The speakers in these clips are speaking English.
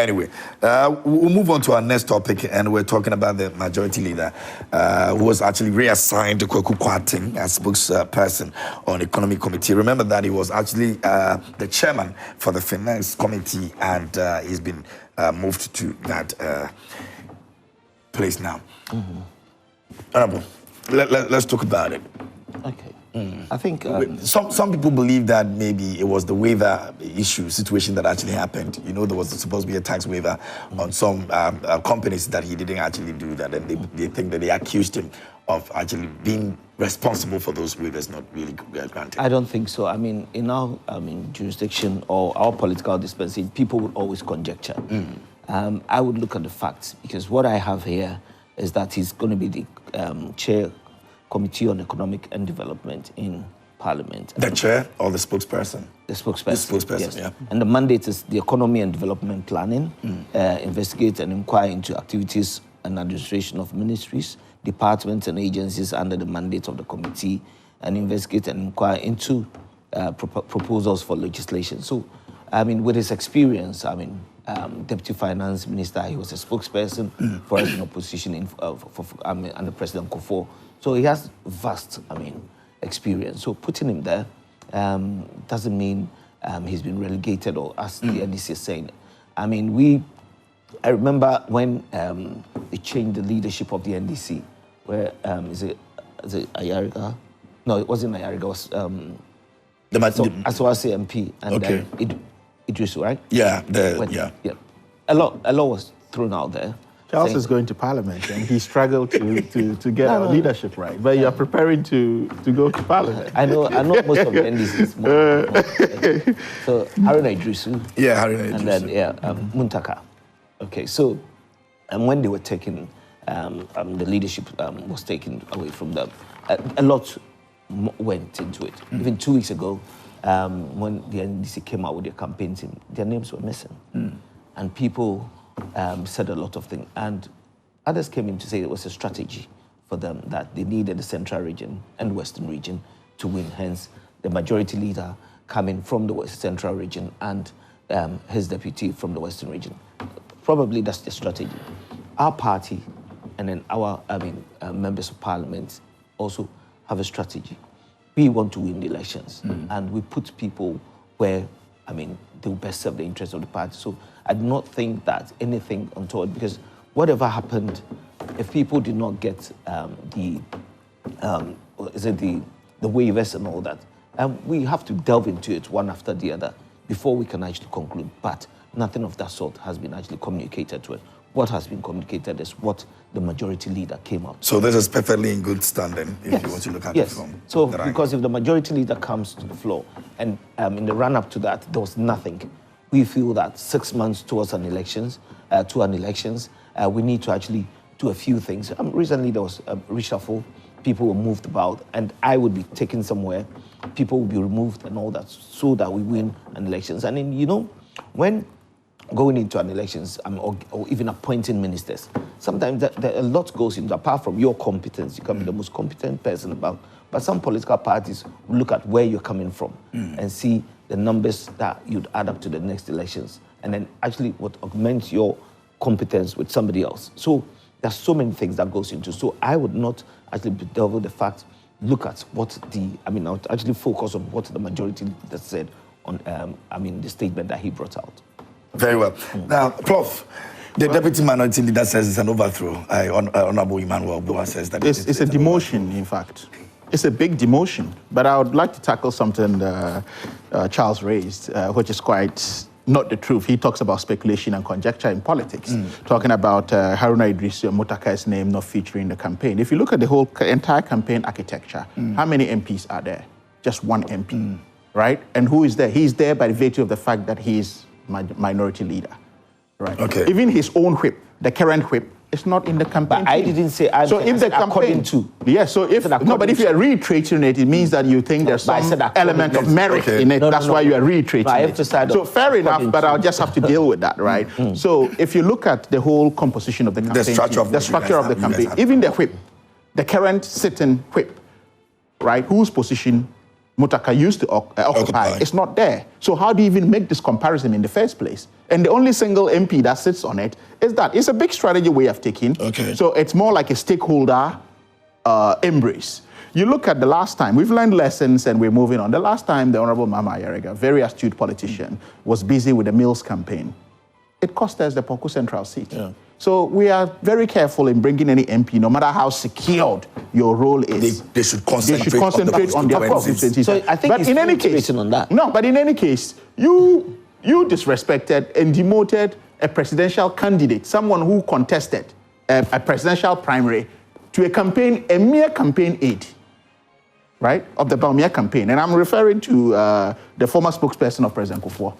Anyway, we'll move on to our next topic, and we're talking about the majority leader, who was actually reassigned to Kwarteng as spokesperson on the Economic Committee. Remember that he was actually the chairman for the Finance Committee, and he's been moved to that place now. Honorable, let's talk about it. Okay. I think some people believe that maybe it was the waiver situation that actually happened. You know, there was supposed to be a tax waiver on some companies that he didn't actually do that, and they think that they accused him of actually being responsible for those waivers not really granted. I don't think so. I mean, in our jurisdiction or our political dispensation, people would always conjecture. I would look at the facts, because what I have here is that he's going to be the chair Committee on Economic and Development in Parliament. The chair or the spokesperson? The spokesperson. The spokesperson, yes. Yeah. And the mandate is the economy and development planning, investigate and inquire into activities and administration of ministries, departments and agencies under the mandate of the committee, and investigate and inquire into proposals for legislation. So, I mean, with his experience, I mean, Deputy Finance Minister, he was a spokesperson for us in opposition under President Kofo. So he has vast, experience. So putting him there doesn't mean he's been relegated, or as the NDC is saying. I mean, I remember when they changed the leadership of the NDC, where is it Ayariga? No, it wasn't Ayariga. It was Aswasi MP and then Idrisu, right? Yeah, A lot was thrown out there. Charles is going to Parliament, and he struggled to get our leadership right. But you are preparing to go to Parliament. I know most of the NDCs more. So Haruna Idrisu. Yeah, Haruna Idrisu. And then Muntaka. Okay, so when they were taken, the leadership was taken away from them. A lot went into it. Even 2 weeks ago, when the NDC came out with their campaign team, their names were missing, and people said a lot of things, and others came in to say it was a strategy for them, that they needed the central region and western region to win. Hence, the majority leader coming from the west central region and his deputy from the western region. Probably that's the strategy. Our party and then our members of parliament also have a strategy. We want to win the elections, and we put people where they will best serve the interests of the party. So I do not think that anything untoward, because whatever happened, if people did not get the waivers and all that, we have to delve into it one after the other before we can actually conclude. But nothing of that sort has been actually communicated to it. What has been communicated is what the majority leader came out. So this is perfectly in good standing, if you want to look at it from so because if the majority leader comes to the floor, and in the run-up to that, there was nothing, we feel that 6 months towards to an elections, we need to actually do a few things. Recently, there was a reshuffle. People were moved about, and I would be taken somewhere. People will be removed and all that, so that we win an elections. And then, when going into an elections, or even appointing ministers, sometimes a lot goes into, apart from your competence. You can be the most competent person about, but some political parties will look at where you're coming from and see the numbers that you'd add up to the next elections, and then actually what augments your competence with somebody else. So there's so many things that goes into. So I would not actually delve the fact, look at what I would actually focus on what the majority that said on, the statement that he brought out. Very well. Now, Prof, the deputy minority leader says it's an overthrow. Honorable Emmanuel Boa says that it's a demotion, in fact. It's a big demotion. But I would like to tackle something Charles raised, which is quite not the truth. He talks about speculation and conjecture in politics, talking about Haruna Idrisu and Mutaka's name not featuring the campaign. If you look at the whole entire campaign architecture, how many MPs are there? Just one MP, right? And who is there? He's there by the virtue of the fact that he's minority leader, right? Okay. Even his own whip, the current whip, is not in the campaign. But I didn't say. So if the campaign, so if but if you are reiterating it means that you think there's some element of merit in it. That's why you are reiterating it. So fair enough, but I'll just have to deal with that, right? So if you look at the whole composition of the campaign, the structure of the campaign, even the whip, the current sitting whip, right? Whose position Mutaka used to occupy. It's not there. So how do you even make this comparison in the first place? And the only single MP that sits on it is that. It's a big strategy we have taken. Okay. So it's more like a stakeholder embrace. You look at the last time, we've learned lessons and we're moving on. The last time the Honorable Mama Ayariga, very astute politician, was busy with the Mills campaign, it cost us the Poku Central seat. Yeah. So we are very careful in bringing any MP, no matter how secured your role is. They should concentrate on their constituencies. So I think but in any case, on that. No, but in any case, you disrespected and demoted a presidential candidate, someone who contested a presidential primary, to a mere campaign aide, right, of the Baumia campaign. And I'm referring to the former spokesperson of President Kufuor.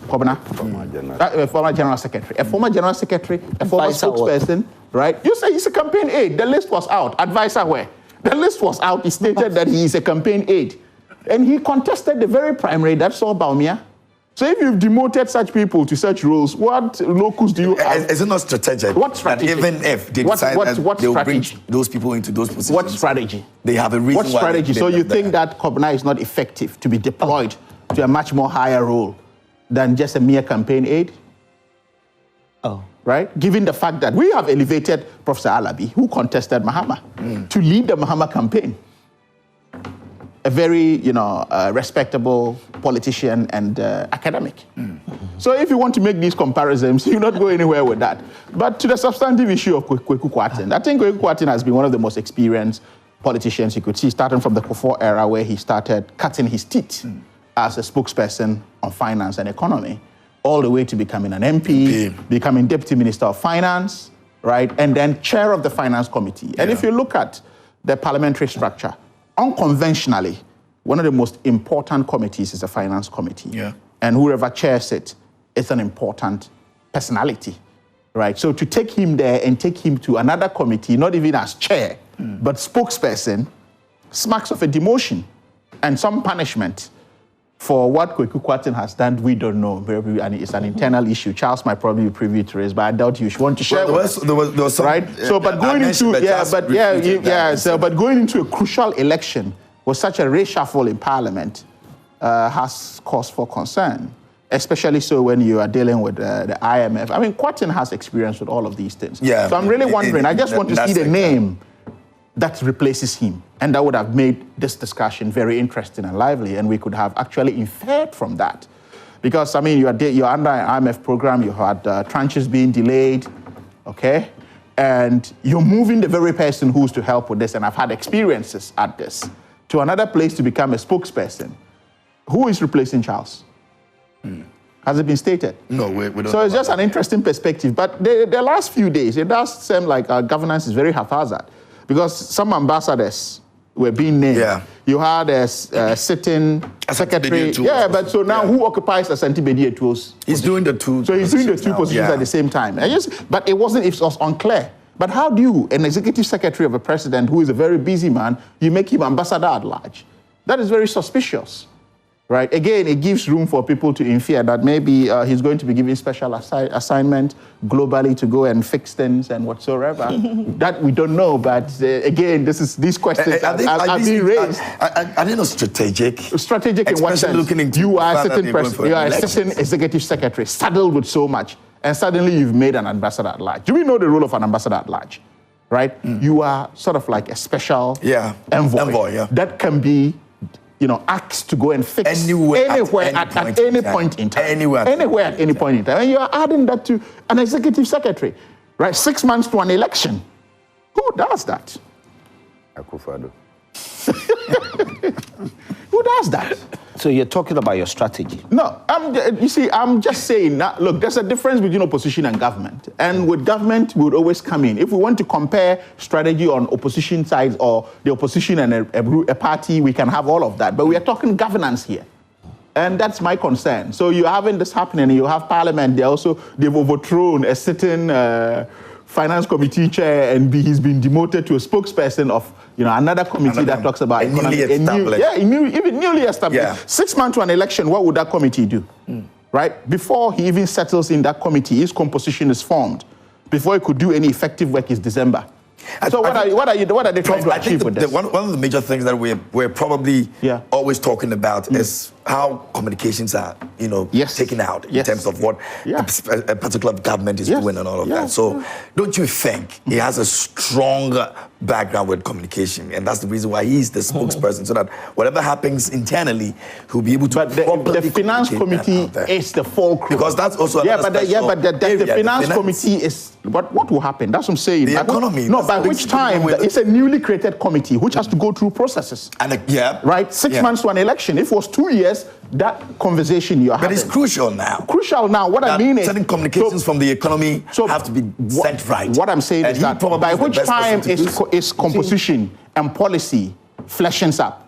Former general secretary. A former general secretary, a former spokesperson, right? You say he's a campaign aide. The list was out. Advisor where? The list was out. He stated that he is a campaign aide. And he contested the very primary that saw Baumia. So if you've demoted such people to such roles, what locus do you have? Is it not strategic? What strategy? That even if they decide that they'll bring those people into those positions. What strategy? They have a reason why. What strategy? So you think that Kobna is not effective to be deployed to a much more higher role than just a mere campaign aide? Oh. Right? Given the fact that we have elevated Professor Alabi, who contested Mahama, to lead the Mahama campaign. A very, respectable politician and academic. So if you want to make these comparisons, you not go anywhere with that. But to the substantive issue of Kweku Kwarteng, I think Kweku Kwarteng has been one of the most experienced politicians you could see, starting from the Kufuor era, where he started cutting his teeth as a spokesperson on finance and economy, all the way to becoming an MP, becoming Deputy Minister of Finance, right, and then chair of the Finance Committee. And if you look at the parliamentary structure, unconventionally, one of the most important committees is the Finance Committee. Yeah. And whoever chairs it is an important personality, right? So to take him there and take him to another committee, not even as chair, but spokesperson, smacks of a demotion and some punishment for what Kweku Kwarteng has done. We don't know. And it's an internal issue. Charles might probably be privy to this, but I doubt you should want to share with us. There was some, right? So, but going into a crucial election with such a reshuffle in Parliament has cause for concern, especially so when you are dealing with the IMF. I mean, Kwarteng has experience with all of these things. Yeah. So I'm really wondering. I just want to see the name that replaces him. And that would have made this discussion very interesting and lively, and we could have actually inferred from that. Because, I mean, you're under an IMF program, you had tranches being delayed, okay? And you're moving the very person who's to help with this, and I've had experiences at this, to another place to become a spokesperson. Who is replacing Charles? Has it been stated? No, we don't. So it's just an interesting perspective. But the last few days, it does seem like our governance is very haphazard, because some ambassadors were being named. Yeah. You had a sitting secretary. Yeah, but so now who occupies Asante Bedietuo's? He's doing the two. So he's doing the two positions at the same time. But it was unclear. But how do you, an executive secretary of a president who is a very busy man, you make him ambassador at large? That is very suspicious. Right? Again, it gives room for people to infer that maybe he's going to be given special assignment globally to go and fix things and whatsoever. That we don't know, but again, these questions are being raised. Are they not strategic? Strategic in what sense? You are a certain executive secretary saddled with so much, and suddenly you've made an ambassador at large. Do we know the role of an ambassador at large? Right? You are sort of like a special envoy that can be asked to go and fix anywhere at any point in time. Anywhere at any point in time. And you are adding that to an executive secretary, right? 6 months to an election. Who does that? Akufo-Addo. Who does that? So you're talking about your strategy? No, I'm just saying that, look, there's a difference between opposition and government. And with government, we would always come in. If we want to compare strategy on opposition sides or the opposition and a party, we can have all of that. But we are talking governance here. And that's my concern. So you're having this happening, you have Parliament, they've overthrown a sitting Finance Committee chair, and he's been demoted to a spokesperson of another committee that talks about economy. Even newly established. Yeah. 6 months to an election, what would that committee do? Right? Before he even settles in that committee, his composition is formed. Before he could do any effective work is December. So what are they trying to I think achieve with this? one of the major things that we're probably always talking about is how communications are, taken out in terms of what a particular government is doing and all of that. So don't you think he has a strong background with communication, and that's the reason why he's the spokesperson, so that whatever happens internally, he'll be able to. But the finance committee is the fulcrum. Because that's also but the finance committee is what will happen? That's what I'm saying. The economy. By which time it's a newly created committee which has to go through processes. And right, 6 months to an election. If it was 2 years, that conversation you're having. But it's crucial now. Crucial now. What I mean is certain communications from the economy have to be sent right. What I'm saying is that by which time is composition and policy fleshens up,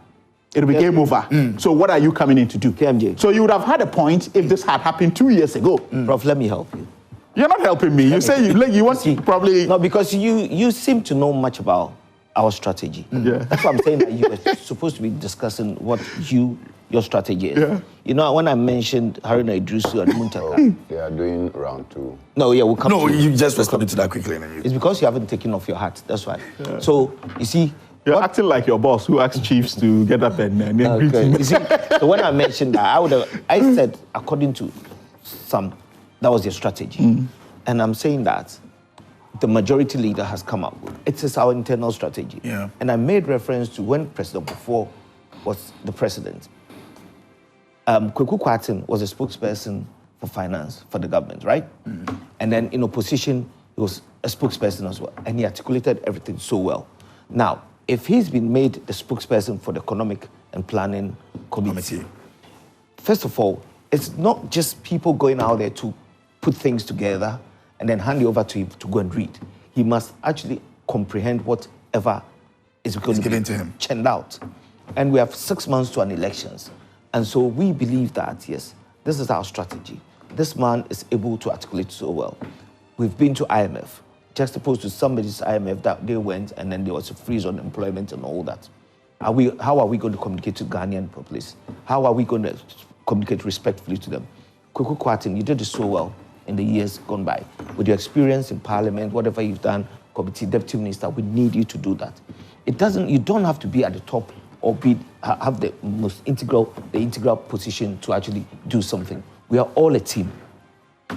it'll be game over. So what are you coming in to do? KMJ. So you would have had a point if this had happened 2 years ago. Prof, let me help you. You're not helping me. You say you want to probably... No, because you seem to know much about our strategy. That's what I'm saying, that you were supposed to be discussing what your strategy is. When I mentioned Haruna Idrisu and Muntaka... They are doing round 2. No, we'll come to No, you just responded to that quickly. It's because you haven't taken off your hat, that's why. So, you see... You're acting like your boss who asks chiefs to get up and greet him. You see, so when I mentioned that, I said, according to some, that was their strategy. And I'm saying that the majority leader has come up with. It is our internal strategy. And I made reference to when President Buffour was the president. Kwarteng was a spokesperson for finance for the government, right? And then in opposition, he was a spokesperson as well. And he articulated everything so well. Now, if he's been made the spokesperson for the Economic and Planning Committee, first of all, it's not just people going out there to put things together and then hand it over to him to go and read. He must actually comprehend whatever is going to be churned out. And we have 6 months to an elections. And so we believe that, yes, this is our strategy. This man is able to articulate so well. We've been to IMF, just opposed to somebody's IMF that they went and then there was a freeze on employment and all that. How are we going to communicate to Ghanaian populace? How are we going to communicate respectfully to them? Kwarteng, you did it so well in the years gone by. With your experience in Parliament, whatever you've done, Committee Deputy Minister, we need you to do that. You don't have to be at the top or have the integral position to actually do something. We are all a team.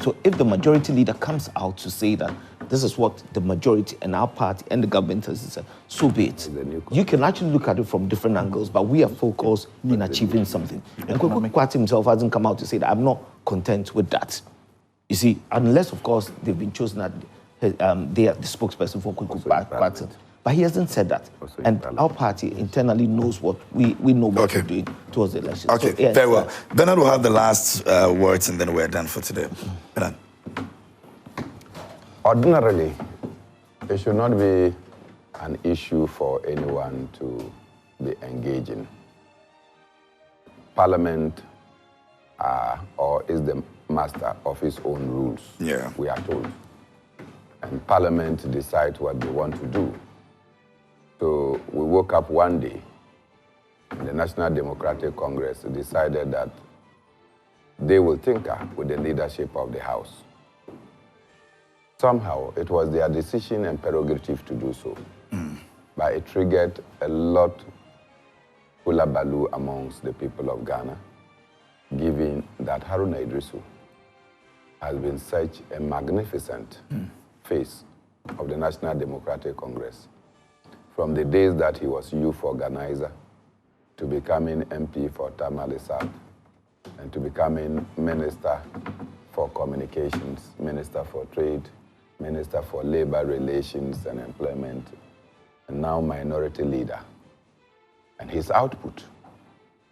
So if the majority leader comes out to say that this is what the majority and our party and the government has said, so be it. You can actually look at it from different angles, but we are focused in achieving something. And Kwarteng himself hasn't come out to say that I'm not content with that. You see, unless, of course, they've been chosen that they are the spokesperson for Kwarteng. But he hasn't said that. And our party internally knows what we know what we're doing towards the election. Okay, so, very well. Bernard will have the last words and then we're done for today. Bernard. Ordinarily, it should not be an issue for anyone to be engaging. Parliament is the master of its own rules, we are told. And Parliament decides what they want to do. So we woke up one day, and the National Democratic Congress decided that they will tinker with the leadership of the House. Somehow, it was their decision and prerogative to do so. But it triggered a lot hullabaloo amongst the people of Ghana, given that Haruna Idrisu has been such a magnificent face of the National Democratic Congress. From the days that he was youth organizer, to becoming MP for Tamale South, and to becoming Minister for Communications, Minister for Trade, Minister for Labor Relations and Employment, and now Minority Leader. And his output,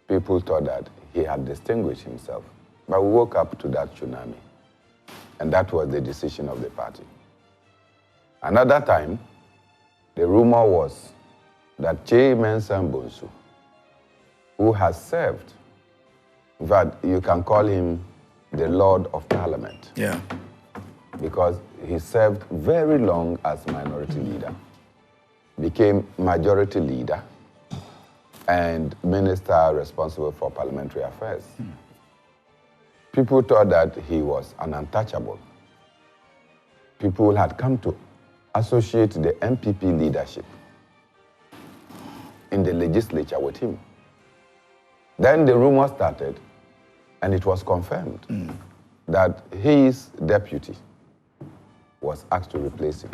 people thought that he had distinguished himself. But we woke up to that tsunami, and that was the decision of the party. Another time, the rumor was that Che Mensah Bonsu, who has served, in fact, you can call him the Lord of Parliament. Because he served very long as minority leader, became majority leader, and minister responsible for parliamentary affairs. People thought that he was an untouchable. People had come to associate the MPP leadership in the legislature with him. Then the rumor started, and it was confirmed that his deputy was asked to replace him.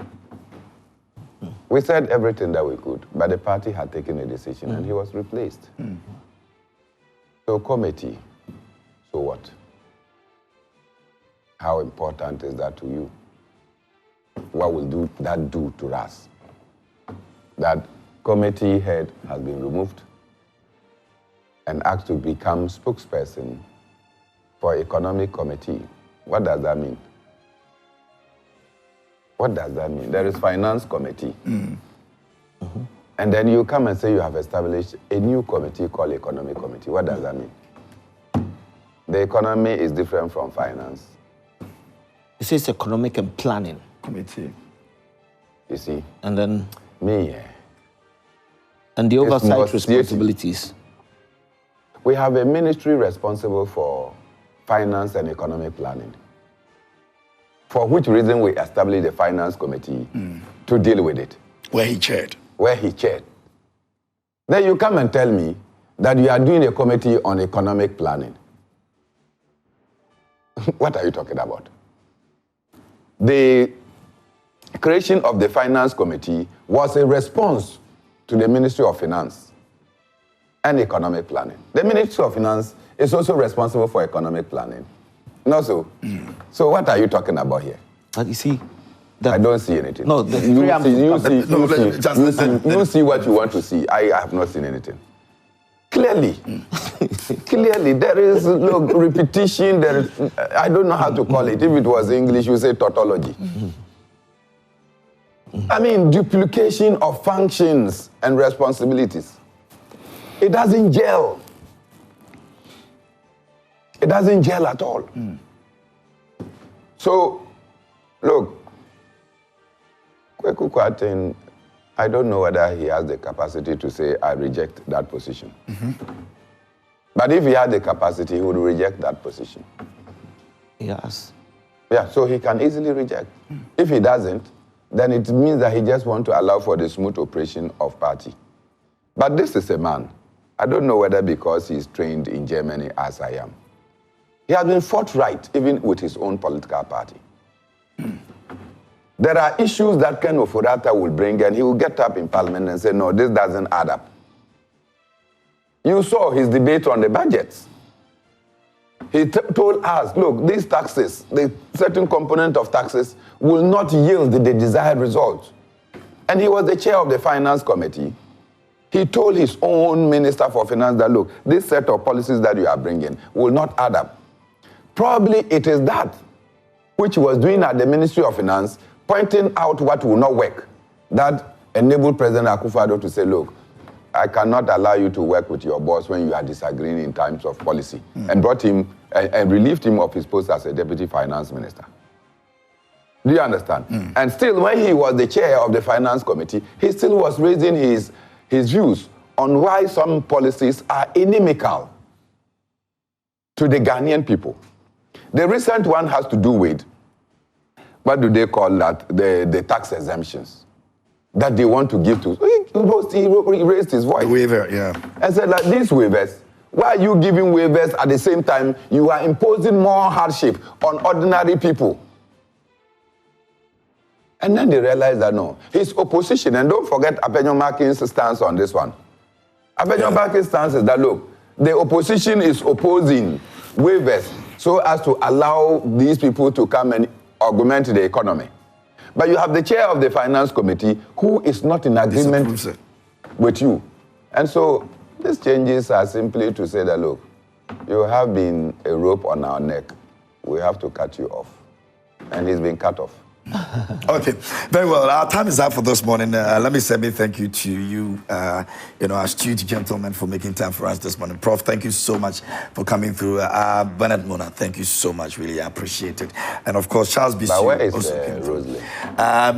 We said everything that we could, but the party had taken a decision and he was replaced. So committee, so what? How important is that to you? What will that do to us? That committee head has been removed and asked to become spokesperson for economic committee. What does that mean? What does that mean? There is finance committee. And then you come and say you have established a new committee called economic committee. What does that mean? The economy is different from finance. It says economic and planning Committee. You see? and then And the oversight responsibilities. we have a ministry responsible for finance and economic planning. For which reason we established the finance committee to deal with it. Where he chaired. Then you come and tell me that you are doing a committee on economic planning. What are you talking about? The creation of the finance committee was a response to the Ministry of Finance and economic planning. The Ministry of Finance is also responsible for economic planning. Not so. So what are you talking about here? But you see, I don't see anything. No, you see what you want to see. I have not seen anything. Clearly, there is repetition. There is, I don't know how to call it. If it was English, you say tautology. I mean, duplication of functions and responsibilities. It doesn't gel. It doesn't gel at all. So, look, Kweku Kwarteng, I don't know whether he has the capacity to say, I reject that position. But if he had the capacity, he would reject that position. yes. Yeah, so he can easily reject. If he doesn't, then it means that he just wants to allow for the smooth operation of party. But this is a man. I don't know whether because he's trained in Germany as I am. He has been forthright even with his own political party. There are issues that Ken Ofurata will bring and he will get up in parliament and say, no, this doesn't add up. You saw his debate on the budgets. He told us, look, these taxes, the certain component of taxes will not yield the desired result. And he was the chair of the finance committee. He told his own minister for finance that, look, this set of policies that you are bringing will not add up. Probably it is that which he was doing at the Ministry of Finance, pointing out what will not work, that enabled President Akufo-Addo to say, look, I cannot allow you to work with your boss when you are disagreeing in terms of policy, and brought him and relieved him of his post as a deputy finance minister. Do you understand? And still, when he was the chair of the finance committee, he still was raising his views on why some policies are inimical to the Ghanaian people. The recent one has to do with, what do they call that, the tax exemptions that they want to give to. He raised his voice. The waiver, yeah. And said, like, these waivers, why are you giving waivers at the same time you are imposing more hardship on ordinary people? And then they realized that no, his opposition, and don't forget Apenyo Makin's stance on this one. Apenyo Makin's stance is that, look, the opposition is opposing waivers so as to allow these people to come and augment the economy. But you have the chair of the finance committee who is not in agreement with you. And so these changes are simply to say that, look, you have been a rope on our neck. We have to cut you off. And he's been cut off. Okay, very well. Our time is up for this morning. Let me say a big thank you to you, astute gentlemen, for making time for us this morning. Prof, thank you so much for coming through. Bernard Mona, thank you so much. Really, I appreciate it. And of course, Charles B. But where is Rosalie?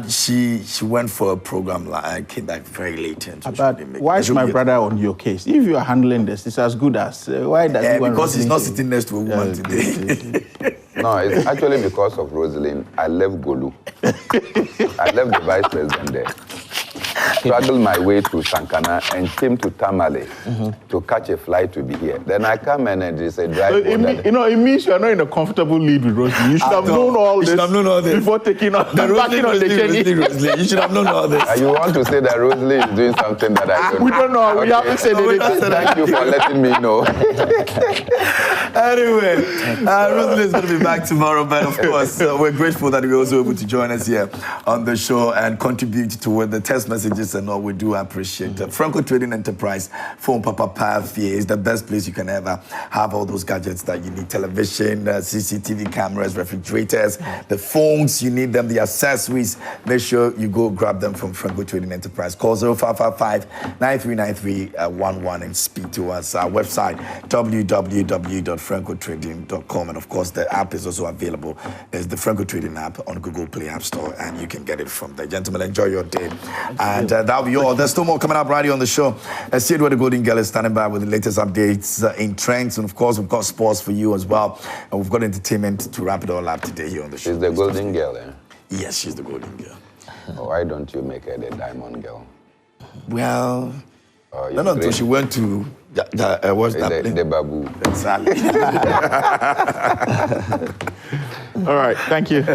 She went for a program. I came back very late. And so But why is my brother on your case? If you are handling this, it's as good as. Why does he want because he's not sitting next to a woman today. No, it's actually because of Rosalind. I left Golu. I left the vice president there. Struggled my way to Sankana and came to Tamale to catch a flight to be here. Then I come and it's a drive. It means you are not in a comfortable lead with Rosalie. You should have known all this before taking on backing on the journey. You should have known all this. You want to say that Rosalie is doing something that I don't know? We don't know. Okay. We haven't said anything. Thank you for letting me know. Anyway, Rosalie is going to be back tomorrow, but of course, we're grateful that you're also able to join us here on the show and contribute to the text messages and all. We do appreciate it. Franco Trading Enterprise, phone Papa Pafie is the best place you can ever have all those gadgets that you need. Television, CCTV cameras, refrigerators, the phones, you need them, the accessories. Make sure you go grab them from Franco Trading Enterprise. Call 0555-939311 and speak to us. Our website, www.francotrading.com. And of course, the app is also available. It's the Franco Trading app on Google Play App Store, and you can get it from there. Gentlemen, enjoy your day. And that'll be all. There's still more coming up right here on the show. See where the Golden Girl is standing by with the latest updates in trends. And of course, we've got sports for you as well. And we've got entertainment to wrap it all up today here on the show. She's the Golden Girl, eh? Yes, she's the Golden Girl. Why don't you make her the Diamond Girl? Well, not until she went to what's that place? The Babu. Exactly. All right, thank you.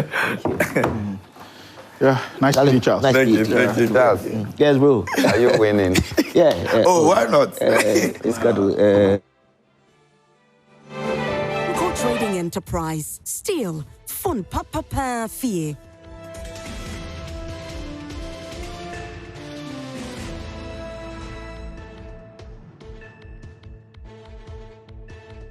Yeah, nice to meet you, Charles. Nice Thank to you, meet thank you. Charles, Yes, bro. are you winning? Yeah. Oh, why not? It's got to. Trading Enterprise. Still, fun papa fee.